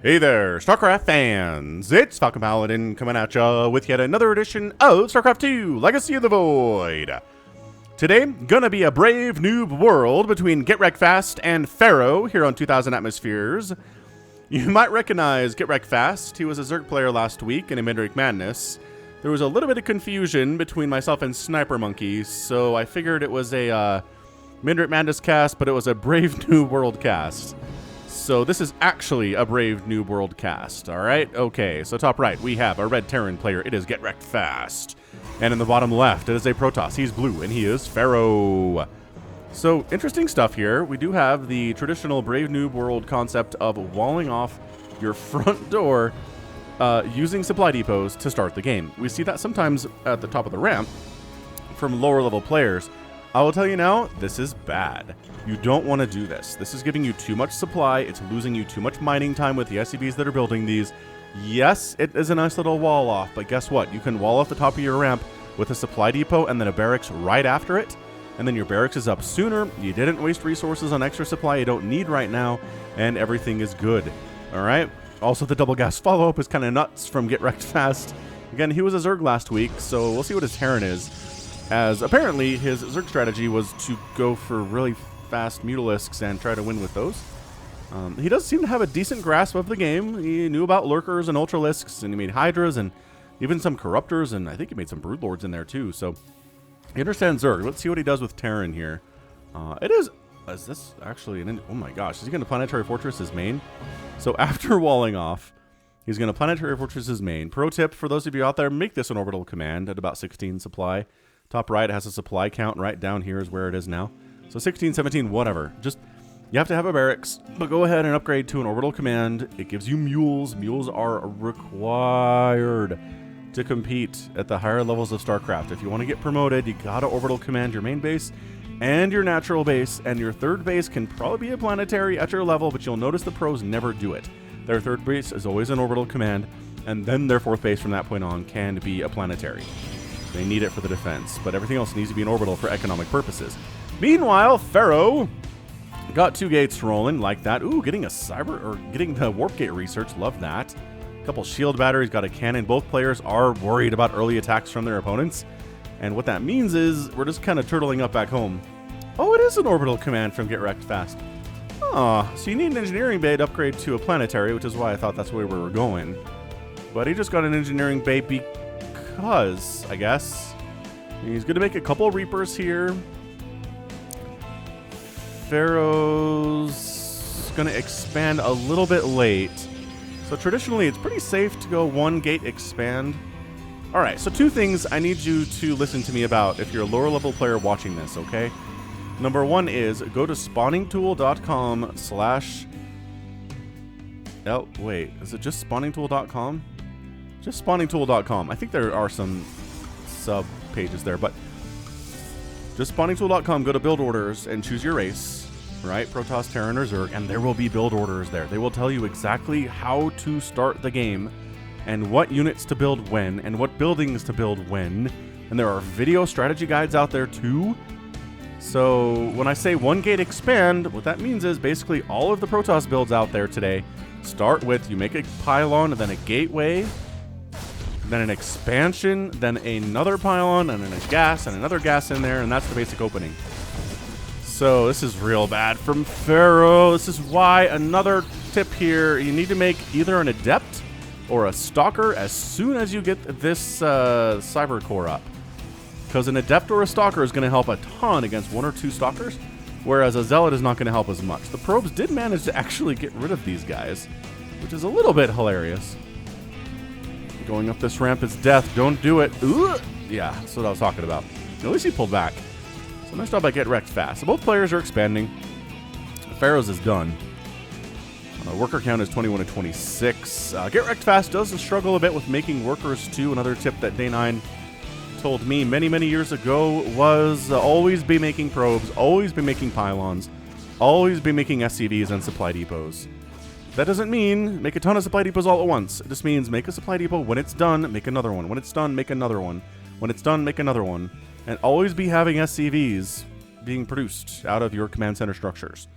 Hey there, StarCraft fans! It's Falcon Paladin coming at ya with yet another edition of StarCraft 2 Legacy of the Void. Today, gonna be a brave noob world between GetRektFast and Ferro here on 2000 Atmospheres. You might recognize GetRektFast. He was a Zerg player last week in a Midrange Madness. There was a little bit of confusion between myself and Snipermonkey, so I figured it was a Midrange Madness cast, but it was a brave noob world cast. So this is actually a Brave New World cast, alright? Okay, so top right, we have a red Terran player. It is GetRektFast. And in the bottom left, it is a Protoss. He's blue, and he is Ferro. So, interesting stuff here. We do have the traditional Brave New World concept of walling off your front door using supply depots to start the game. We see that sometimes at the top of the ramp from lower level players. I will tell you now, this is bad. You don't want to do this. This is giving you too much supply. It's losing you too much mining time with the SCVs that are building these. Yes, it is a nice little wall off, but guess what? You can wall off the top of your ramp with a supply depot and then a barracks right after it. And then your barracks is up sooner. You didn't waste resources on extra supply you don't need right now, and everything is good. All right? Also, the double gas follow-up is kind of nuts from GetRektFast. Again, he was a Zerg last week, so we'll see what his Terran is. As apparently his Zerg strategy was to go for really fast Mutalisks and try to win with those. He does seem to have a decent grasp of the game. He knew about Lurkers and Ultralisks, and he made Hydras and even some Corruptors, and I think he made some Broodlords in there too. So he understands Zerg. Let's see what he does with Terran here. Is this actually an... Oh my gosh, is he going to Planetary Fortress his main? So after walling off, he's going to Planetary Fortress his main. Pro tip for those of you out there, make this an orbital command at about 16 supply. Top right has a supply count. Right down here is where it is now. So 16, 17, whatever. Just, you have to have a barracks, but go ahead and upgrade to an orbital command. It gives you mules. Mules are required to compete at the higher levels of StarCraft. If you want to get promoted, you gotta orbital command your main base and your natural base, and your third base can probably be a planetary at your level, but you'll notice the pros never do it. Their third base is always an orbital command, and then their fourth base from that point on can be a planetary. They need it for the defense, but everything else needs to be an orbital for economic purposes. Meanwhile, Ferro got 2 gates rolling like that. Ooh, getting a getting the warp gate research. Love that. A couple shield batteries, got a cannon. Both players are worried about early attacks from their opponents. And what that means is we're just kind of turtling up back home. Oh, it is an orbital command from GetRektFast. Oh, so you need an engineering bay to upgrade to a planetary, which is why I thought that's where we were going. But he just got an engineering bay because, I guess, he's going to make a couple Reapers here. Ferro's going to expand a little bit late. So traditionally, it's pretty safe to go 1 gate expand. All right, so 2 things I need you to listen to me about if you're a lower level player watching this, okay? Number 1 is go to spawningtool.com/... Oh, wait, is it just spawningtool.com? Just spawningtool.com. I think there are some sub pages there, but just spawningtool.com, go to build orders and choose your race, right? Protoss, Terran, or Zerg, and there will be build orders there. They will tell you exactly how to start the game and what units to build when and what buildings to build when. And there are video strategy guides out there too. So when I say 1 gate expand, what that means is basically all of the Protoss builds out there today start with you make a pylon, then a gateway, then an expansion, then another pylon, and then a gas, and another gas in there, and that's the basic opening. So this is real bad from Ferro. This is why, another tip here, you need to make either an Adept or a Stalker as soon as you get this Cyber Core up. Because an Adept or a Stalker is going to help a ton against 1 or 2 Stalkers, whereas a Zealot is not going to help as much. The probes did manage to actually get rid of these guys, which is a little bit hilarious. Going up this ramp is death. Don't do it. Ooh! Yeah, that's what I was talking about. At least he pulled back. So nice job by GetRektFast. So both players are expanding. Ferro's is done. Worker count is 21 to 26. GetRektFast does struggle a bit with making workers too. Another tip that Day9 told me many, many years ago was always be making probes, always be making pylons, always be making SCVs and supply depots. That doesn't mean make a ton of supply depots all at once. It just means make a supply depot. When it's done, make another one. When it's done, make another one. When it's done, make another one. And always be having SCVs being produced out of your command center structures.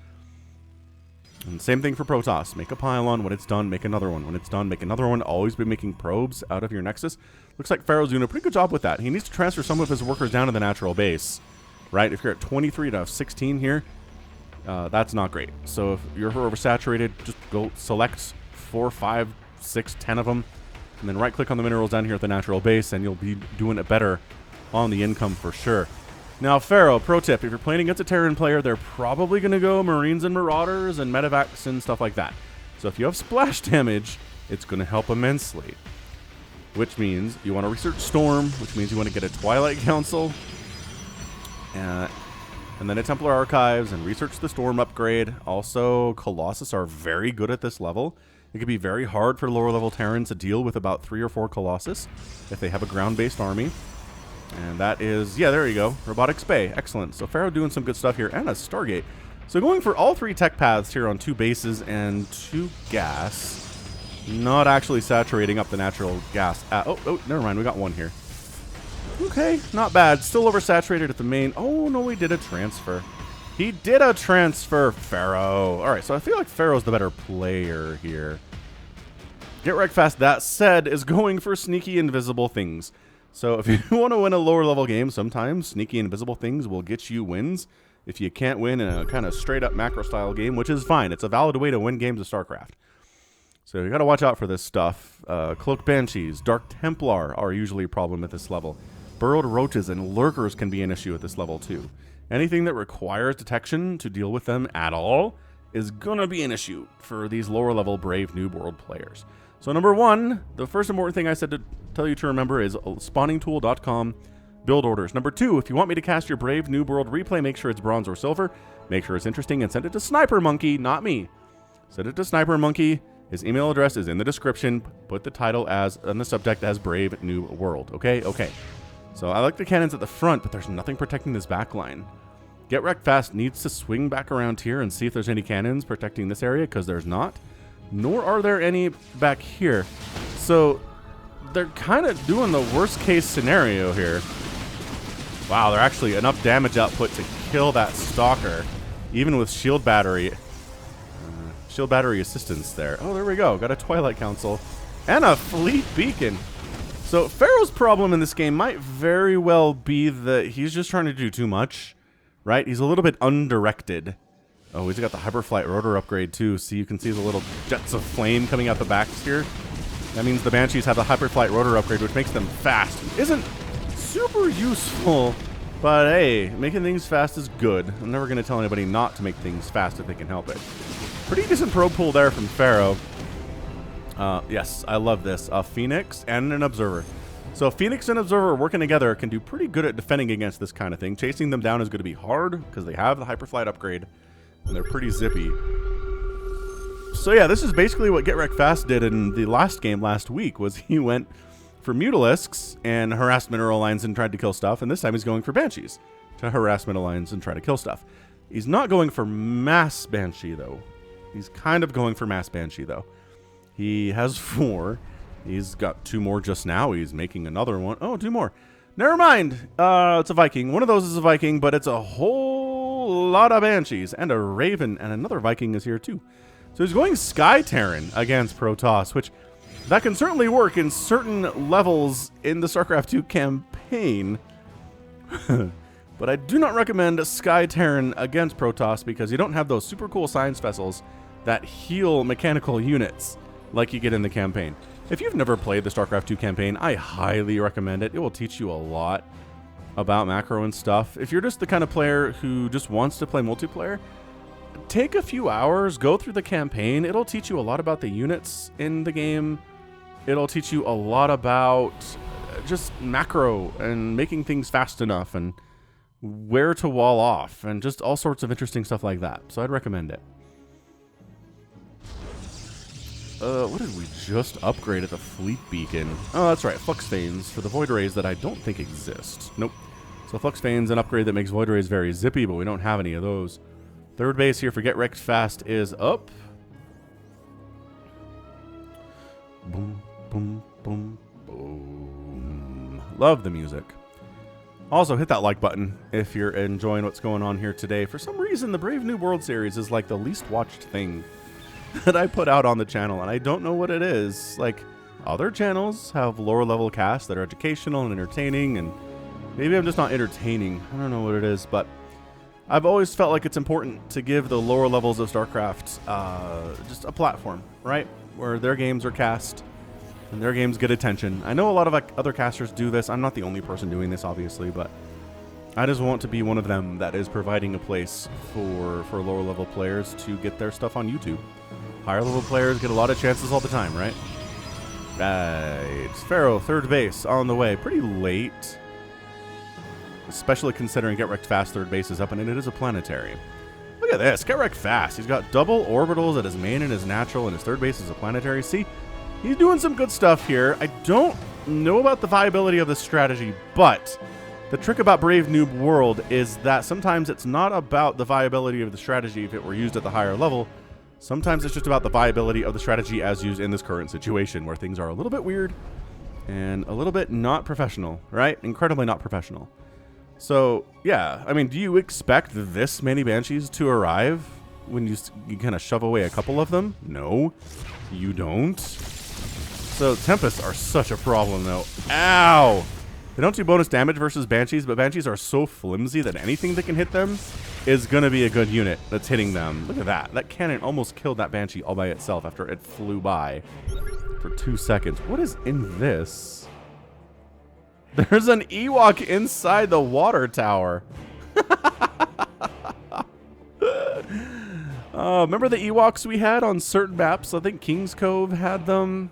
And same thing for Protoss. Make a pylon. When it's done, make another one. When it's done, make another one. Always be making probes out of your Nexus. Looks like Ferro's doing a pretty good job with that. He needs to transfer some of his workers down to the natural base. Right? If you're at 23 to 16 here, that's not great. So if you're oversaturated, just go select 4, 5, 6, 10 of them. And then right-click on the minerals down here at the natural base, and you'll be doing it better on the income for sure. Now, Ferro, pro tip, if you're playing against a Terran player, they're probably going to go Marines and Marauders and Medevacs and stuff like that. So if you have splash damage, it's going to help immensely. Which means you want to research Storm, which means you want to get a Twilight Council, and then a Templar Archives, and research the Storm upgrade. Also, Colossus are very good at this level. It can be very hard for lower-level Terrans to deal with about 3 or 4 Colossus if they have a ground-based army. And that is, yeah, there you go. Robotics Bay. Excellent. So Ferro doing some good stuff here. And a Stargate. So going for all 3 tech paths here on 2 bases and 2 gas. Not actually saturating up the natural gas. Oh, never mind. We got 1 here. Okay, not bad. Still oversaturated at the main. Oh, no, he did a transfer. He did a transfer, Ferro. All right, so I feel like Ferro's the better player here. GetRektFast, that said, is going for sneaky invisible things. So if you want to win a lower level game, sometimes sneaky invisible things will get you wins. If you can't win in a kind of straight up macro style game, which is fine. It's a valid way to win games of StarCraft. So you got to watch out for this stuff. Cloaked Banshees, Dark Templar are usually a problem at this level. Burrowed Roaches and Lurkers can be an issue at this level too. Anything that requires detection to deal with them at all is going to be an issue for these lower level Brave Noob World players. So number 1, the first important thing I said to tell you to remember is spawningtool.com build orders. Number 2, if you want me to cast your Brave Noob World replay, make sure it's bronze or silver. Make sure it's interesting and send it to Snipermonkey, not me. Send it to Snipermonkey. His email address is in the description. Put the title as and the subject as Brave Noob World. Okay? Okay. So I like the cannons at the front, but there's nothing protecting this back line. GetRektFast needs to swing back around here and see if there's any cannons protecting this area, because there's not. Nor are there any back here. So they're kind of doing the worst case scenario here. Wow, they're actually enough damage output to kill that Stalker, even with shield battery assistance there. Oh, there we go. Got a Twilight Council and a Fleet Beacon. So Ferro's problem in this game might very well be that he's just trying to do too much, right? He's a little bit undirected. Oh, he's got the Hyperflight rotor upgrade too, so you can see the little jets of flame coming out the backs here. That means the Banshees have the Hyperflight rotor upgrade, which makes them fast. Isn't super useful, but hey, making things fast is good. I'm never going to tell anybody not to make things fast if they can help it. Pretty decent probe pool there from Ferro. Yes, I love this. A Phoenix and an Observer. So Phoenix and Observer working together can do pretty good at defending against this kind of thing. Chasing them down is going to be hard because they have the Hyperflight upgrade. And they're pretty zippy. So yeah, this is basically what GetRektFast did in the last game last week, was he went for Mutalisks and harassed Mineral Lines and tried to kill stuff, and this time he's going for Banshees to harass Mineral Lines and try to kill stuff. He's not going for Mass Banshee, though. He's kind of going for Mass Banshee, though. He has 4. He's got 2 more just now. He's making another one. Oh, 2 more. Never mind. It's a Viking. One of those is a Viking, but it's a whole lot of Banshees and a Raven, and another Viking is here too. So he's going Sky Terran against Protoss, which that can certainly work in certain levels in the StarCraft 2 campaign. But I do not recommend Sky Terran against Protoss because you don't have those super cool science vessels that heal mechanical units like you get in the campaign. If you've never played the StarCraft 2 campaign, I highly recommend it. It will teach you a lot about macro and stuff. If you're just the kind of player who just wants to play multiplayer, take a few hours, go through the campaign. It'll teach you a lot about the units in the game. It'll teach you a lot about just macro and making things fast enough and where to wall off and just all sorts of interesting stuff like that. So I'd recommend it. What did we just upgrade at the Fleet Beacon? Oh, that's right. Flux Vanes for the Void Rays that I don't think exist. Nope. So Flux Vanes, an upgrade that makes Void Rays very zippy, but we don't have any of those. Third base here for GetRektFast is up. Boom, boom, boom, boom. Love the music. Also, hit that like button if you're enjoying what's going on here today. For some reason, the Brave New World series is like the least watched thing that I put out on the channel, and I don't know what it is. Like, other channels have lower level casts that are educational and entertaining, and maybe I'm just not entertaining. I don't know what it is, but I've always felt like it's important to give the lower levels of StarCraft just a platform, right? Where their games are cast and their games get attention. I know a lot of other casters do this. I'm not the only person doing this, obviously, but I just want to be one of them that is providing a place for lower level players to get their stuff on YouTube. Higher level players get a lot of chances all the time, right? Right. Ferro, third base, on the way. Pretty late. Especially considering GetRektFast third base is up, and it is a planetary. Look at this. GetRektFast. He's got double orbitals at his main and his natural, and his third base is a planetary. See, he's doing some good stuff here. I don't know about the viability of this strategy, but the trick about Brave Noob World is that sometimes it's not about the viability of the strategy if it were used at the higher level. Sometimes it's just about the viability of the strategy as used in this current situation, where things are a little bit weird and a little bit not professional, right? Incredibly not professional. So, yeah, I mean, do you expect this many Banshees to arrive when you kind of shove away a couple of them? No, you don't. So, Tempests are such a problem, though. Ow! They don't do bonus damage versus Banshees, but Banshees are so flimsy that anything that can hit them is going to be a good unit that's hitting them. Look at that. That cannon almost killed that Banshee all by itself after it flew by for 2 seconds. What is in this? There's an Ewok inside the water tower. Remember the Ewoks we had on certain maps? I think King's Cove had them.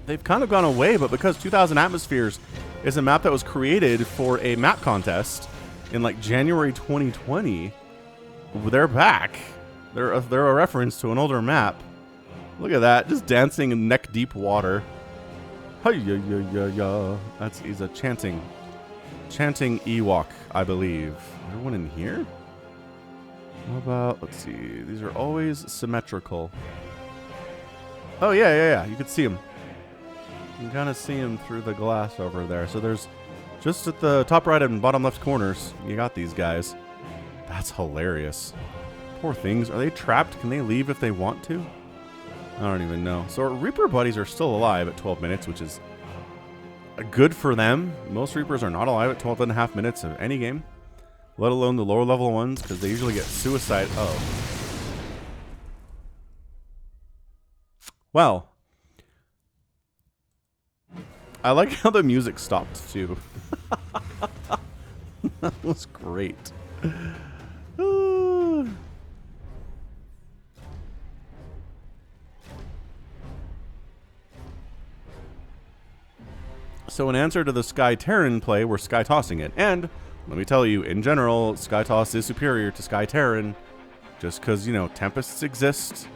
They've kind of gone away, but because 2000 Atmospheres is a map that was created for a map contest in like January 2020, they're back. They're a reference to an older map. Look at that, just dancing in neck-deep water. He's a chanting Ewok, I believe. Is there one in here? What about, let's see, these are always symmetrical. Oh, yeah, you can see him. You can kind of see him through the glass over there. So there's, just at the top right and bottom left corners, you got these guys. That's hilarious. Poor things. Are they trapped? Can they leave if they want to? I don't even know. So our Reaper buddies are still alive at 12 minutes, which is good for them. Most Reapers are not alive at 12 and a half minutes of any game, let alone the lower level ones, because they usually get suicide. Oh. Well. I like how the music stopped, too. That was great. So in answer to the Sky Terran play, we're Sky Tossing it. And let me tell you, in general, Sky Toss is superior to Sky Terran. Just because, you know, Tempests exist.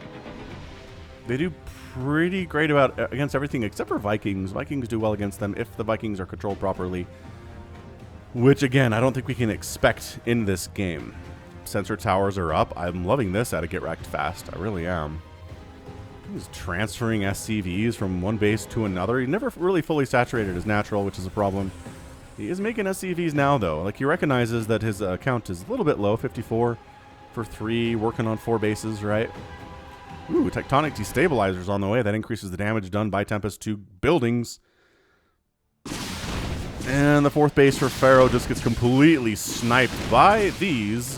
They do pretty great against everything except for Vikings. Vikings do well against them if the Vikings are controlled properly. Which, again, I don't think we can expect in this game. Sensor towers are up. I'm loving this out of GetRektFast. I really am. He's transferring SCVs from one base to another. He never really fully saturated his natural, which is a problem. He is making SCVs now, though. Like, he recognizes that his count is a little bit low, 54 for 3, working on 4 bases, right? Ooh, Tectonic Destabilizers on the way. That increases the damage done by Tempest to buildings. And the 4th base for Ferro just gets completely sniped by these.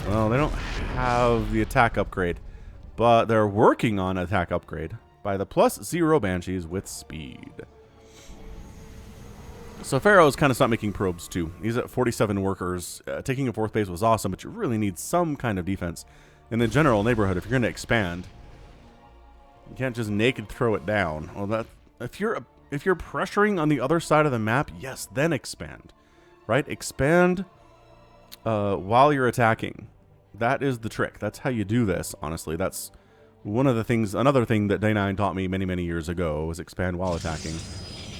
Well, they don't have the attack upgrade, but they're working on attack upgrade by the +0 Banshees with speed. So Ferro's kind of stopped making probes too. He's at 47 workers. Taking a 4th base was awesome, but you really need some kind of defense in the general neighborhood if you're going to expand. You can't just naked throw it down. Well, that if you're pressuring on the other side of the map, yes, then expand, right? Expand while you're attacking. That is the trick. That's how you do this, honestly. That's one of the things, another thing that Day9 taught me many, many years ago was expand while attacking.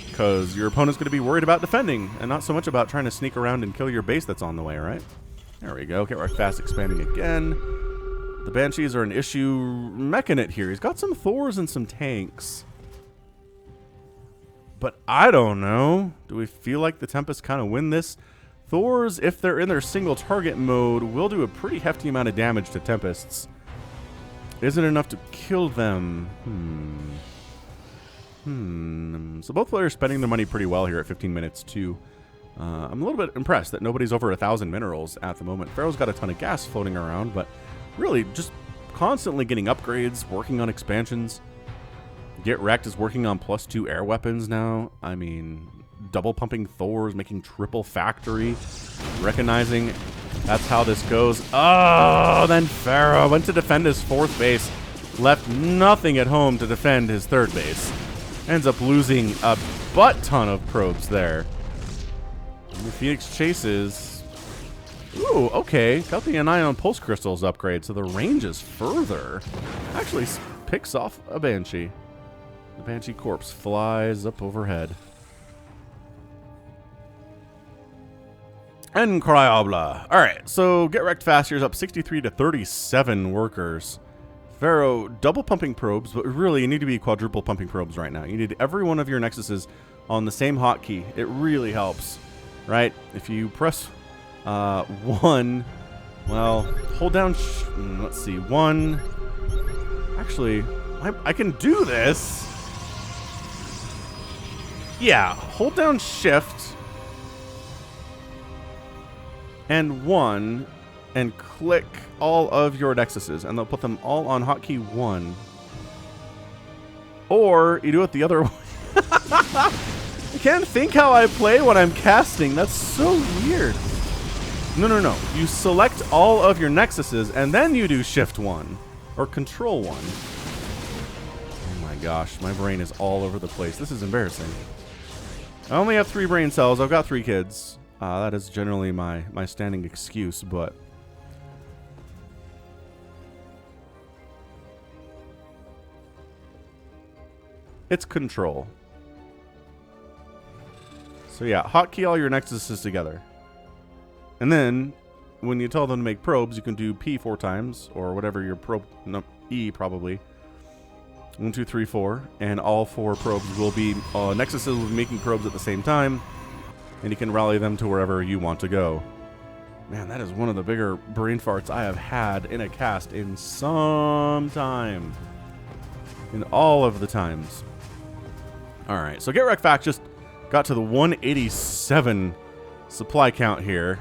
Because your opponent's going to be worried about defending and not so much about trying to sneak around and kill your base that's on the way, right? There we go. GetRektFast expanding again. The Banshees are an issue meching it here. He's got some Thors and some tanks. But I don't know. Do we feel like the Tempests kind of win this? Thors, if they're in their single target mode, will do a pretty hefty amount of damage to Tempests. Is it enough to kill them? So both players spending their money pretty well here at 15 minutes too. I'm a little bit impressed that nobody's over 1,000 minerals at the moment. Ferro's got a ton of gas floating around, but really just constantly getting upgrades, working on expansions. GetRekt is working on +2 air weapons now. I mean, double pumping Thors, making triple factory, recognizing that's how this goes. Oh, then Ferro went to defend his 4th base, left nothing at home to defend his 3rd base. Ends up losing a butt ton of probes there. And the Phoenix chases. Ooh, okay. Got the Anion Pulse Crystals upgrade, so the range is further. Actually picks off a Banshee. The Banshee corpse flies up overhead. Incroyable. Alright, so GetRektFast here's up 63 to 37 workers. Ferro double pumping probes, but really you need to be quadruple pumping probes right now. You need every one of your nexuses on the same hotkey. It really helps, right? If you press 1, well, hold down, let's see, 1. Actually, I can do this. Yeah, hold down shift and 1 and click all of your nexuses, and they'll put them all on hotkey 1. Or you do it the other way. I can't think how I play when I'm casting. That's so weird. No. You select all of your nexuses, and then you do shift 1 or control 1. Oh my gosh, my brain is all over the place. This is embarrassing. I only have 3 brain cells. I've got 3 kids. That is generally my standing excuse, but it's control. So yeah, hotkey all your nexuses together. And then when you tell them to make probes, you can do P 4 times, or whatever your probe, no, E probably. 1, 2, 3, 4, and all 4 probes will be, nexuses will be making probes at the same time, and you can rally them to wherever you want to go. Man, that is one of the bigger brain farts I have had in a cast in some time. In all of the times. Alright, so GetRektFast just got to the 187 supply count here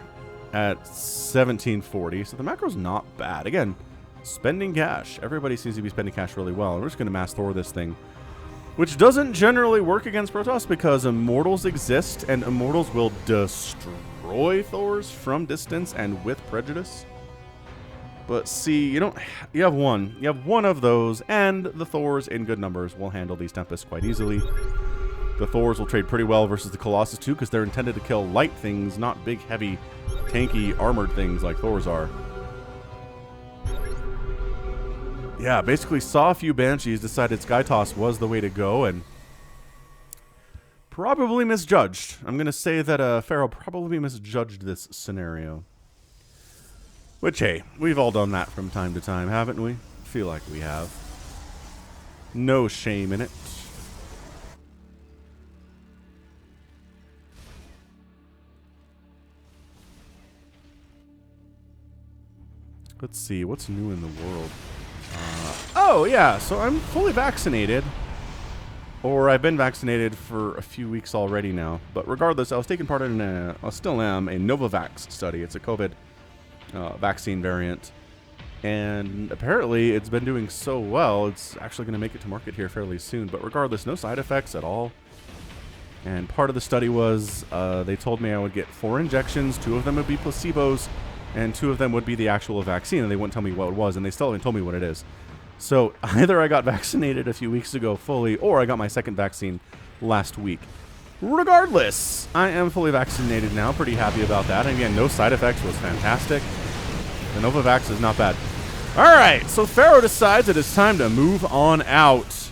at 1740, so the macro's not bad. Again, spending cash. Everybody seems to be spending cash really well. And we're just going to mass Thor this thing, which doesn't generally work against Protoss because Immortals exist, and Immortals will destroy Thors from distance and with prejudice. But see, you have one. You have one of those, and the Thors in good numbers will handle these Tempests quite easily. The Thors will trade pretty well versus the Colossus too, because they're intended to kill light things, not big, heavy, tanky, armored things like Thors are. Yeah, basically saw a few Banshees, decided Sky Toss was the way to go, and probably misjudged. I'm going to say that Ferro probably misjudged this scenario. Which, hey, we've all done that from time to time, haven't we? Feel like we have. No shame in it. Let's see, what's new in the world? Oh, yeah, so I'm fully vaccinated. Or I've been vaccinated for a few weeks already now. But regardless, I was taking part in I still am, a Novavax study. It's a COVID vaccine variant. And apparently it's been doing so well, it's actually going to make it to market here fairly soon. But regardless, no side effects at all. And part of the study was they told me I would get 4 injections. 2 of them would be placebos, and 2 of them would be the actual vaccine, and they wouldn't tell me what it was, and they still haven't told me what it is. So either I got vaccinated a few weeks ago fully, or I got my second vaccine last week. Regardless, I am fully vaccinated now. Pretty happy about that. And again, no side effects was fantastic. The Novavax is not bad. All right, so Ferro decides it is time to move on out.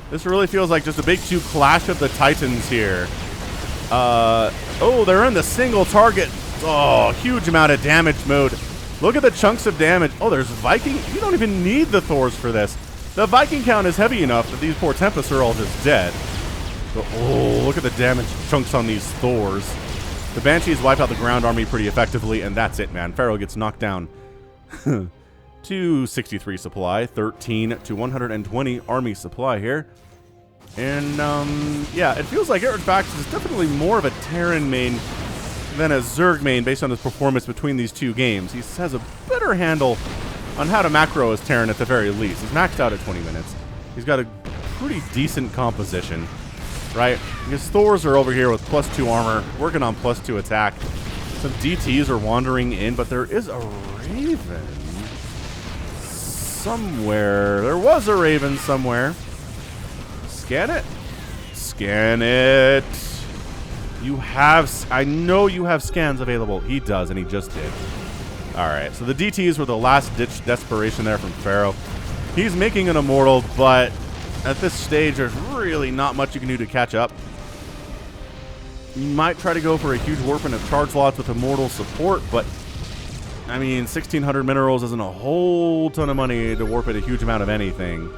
This really feels like just a big 2 clash of the Titans here. Oh, they're in the single target. Oh, huge amount of damage mode. Look at the chunks of damage. Oh, there's Viking. You don't even need the Thors for this. The Viking count is heavy enough that these poor Tempests are all just dead. But, oh, look at the damage chunks on these Thors. The Banshees wipe out the ground army pretty effectively, and that's it, man. Ferro gets knocked down. 263 supply, 13 to 120 army supply here. And, yeah, it feels like GetRektFast is definitely more of a Terran main than a Zerg main based on his performance between these two games. He has a better handle on how to macro as Terran at the very least. He's maxed out at 20 minutes. He's got a pretty decent composition, right? His Thors are over here with +2 armor, working on +2 attack. Some DTs are wandering in, but there is a Raven somewhere. There was a Raven somewhere. Scan it. Scan it. You have... I know you have scans available. He does, and he just did. Alright, so the DTs were the last-ditch desperation there from Ferro. He's making an immortal, but at this stage, there's really not much you can do to catch up. You might try to go for a huge warping of charge slots with immortal support, but I mean, 1,600 minerals isn't a whole ton of money to warp it a huge amount of anything.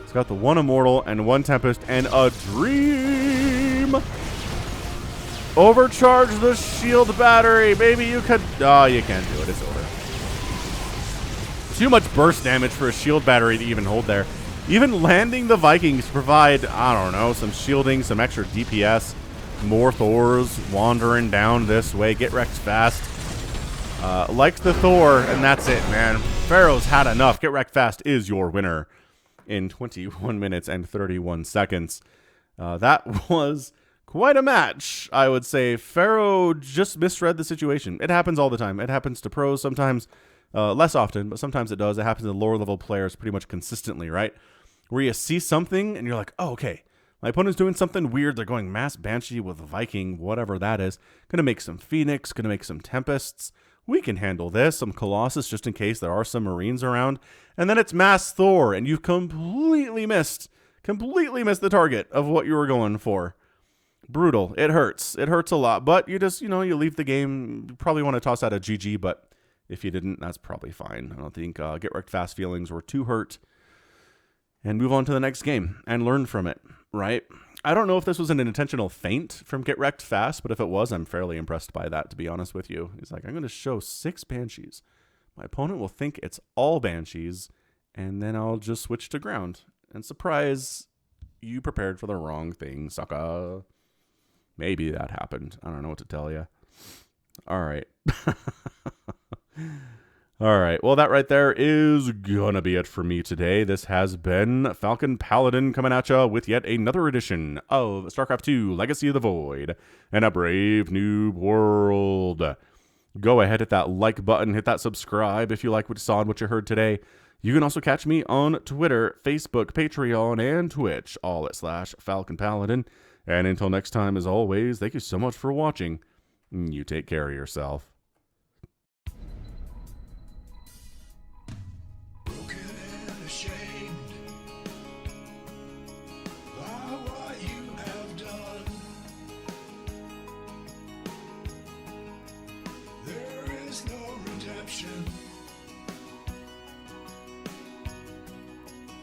It's got the 1 immortal and 1 tempest and a dream. Overcharge the shield battery, baby. You could. Oh, you can't do it. It's over. Too much burst damage for a shield battery to even hold there. Even landing the Vikings provide, I don't know, some shielding, some extra DPS. More Thors wandering down this way. GetRektFast likes the Thor, and that's it, man. Ferro's had enough. GetRektFast is your winner in 21 minutes and 31 seconds. That was quite a match, I would say. Ferro just misread the situation. It happens all the time. It happens to pros sometimes, less often, but sometimes it does. It happens to lower level players pretty much consistently, right? Where you see something and you're like, oh, okay. My opponent's doing something weird. They're going mass Banshee with Viking, whatever that is. Gonna make some Phoenix, gonna make some Tempests. We can handle this. Some Colossus just in case there are some Marines around. And then it's mass Thor, and you've completely missed the target of what you were going for. Brutal. It hurts. It hurts a lot, but you just, you know, you leave the game. You probably want to toss out a GG, but if you didn't, that's probably fine. I don't think GetRektFast feelings were too hurt. And move on to the next game and learn from it, right? I don't know if this was an intentional feint from GetRektFast, but if it was, I'm fairly impressed by that, to be honest with you. He's like, I'm going to show 6 Banshees. My opponent will think it's all Banshees, and then I'll just switch to ground. And surprise, you prepared for the wrong thing, sucker. Maybe that happened. I don't know what to tell you. All right. All right, well, that right there is gonna be it for me today. This has been Falcon Paladin coming at ya with yet another edition of StarCraft 2 Legacy of the Void and a brave new world. Go ahead, hit that like button, hit that subscribe if you like what you saw and what you heard today. You can also catch me on Twitter, Facebook, Patreon, and Twitch, all at /Falcon Paladin. And until next time, as always, thank you so much for watching. You take care of yourself. Broken and ashamed,